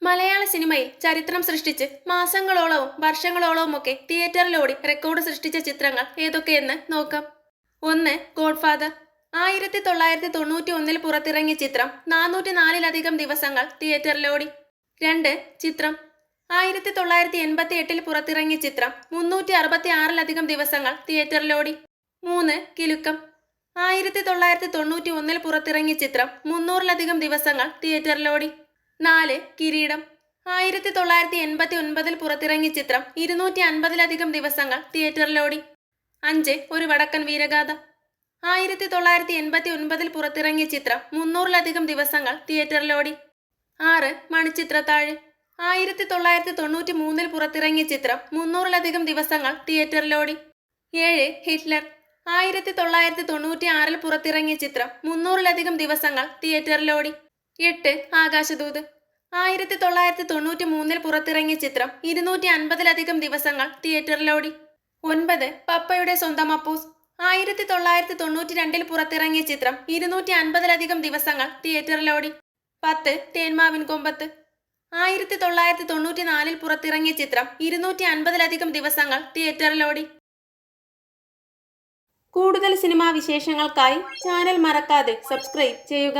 മലയാള സിനിമയിൽ ചരിത്രം സൃഷ്ടിച്ച് മാസങ്ങളോളവും വർഷങ്ങളോളവുമൊക്കെ തിയേറ്ററിലോടി റെക്കോർഡ് സൃഷ്ടിച്ച ചിത്രങ്ങൾ ഏതൊക്കെയെന്ന് നോക്കാം. 1. ഗോഡ്ഫാദർ. 1991 പുറത്തിറങ്ങിയ ചിത്രം 404-ലധികം ദിവസങ്ങൾ തിയേറ്ററിലോടി. 2. ചിത്രം. 1988 പുറത്തിറങ്ങിയ ചിത്രം 366-ലധികം ദിവസങ്ങൾ തിയേറ്ററിലോടി. 3. കിലുക്കം. 1991 പുറത്തിറങ്ങിയ ചിത്രം 300-ലധികം ദിവസങ്ങൾ തിയേറ്ററിലോടി. 4. കിരീടം. 1989 പുറത്തിറങ്ങിയ ചിത്രം 250-ലധികം ദിവസങ്ങൾ തിയേറ്ററിലോടി. 5. ഒരു വടക്കൻ വീരഗാഥ. 1989 പുറത്തിറങ്ങിയ ചിത്രം 300-ലധികം ദിവസങ്ങൾ തിയേറ്ററിലോടി. 6. മണിച്ചിത്രത്താഴ്. 1993 പുറത്തിറങ്ങിയ ചിത്രം 300-ലധികം ദിവസങ്ങൾ തിയേറ്ററിലോടി. 7. ഹിറ്റ്ലർ. 1996 പുറത്തിറങ്ങിയ ചിത്രം 300-ലധികം ദിവസങ്ങൾ തിയേറ്ററിലോടി. 8. ആകാശദൂത്. 1993 പുറത്തിറങ്ങിയ ചിത്രം 250-ലധികം ദിവസങ്ങൾ തിയേറ്ററിലോടി. 9. പപ്പയുടെ സ്വന്തം അപ്പൂസ്. 1992 പുറത്തിറങ്ങിയ ചിത്രം 250-ലധികം ദിവസങ്ങൾ തിയേറ്ററിലോടി. 10. തേന്മാവിൻ കൊമ്പത്ത്. 1994 പുറത്തിറങ്ങിയ ചിത്രം 250-ലധികം ദിവസങ്ങൾ തിയേറ്ററിലോടി. കൂടുതൽ സിനിമാ വിശേഷങ്ങൾക്കായി ചാനൽ മറക്കാതെ സബ്സ്ക്രൈബ് ചെയ്യുക.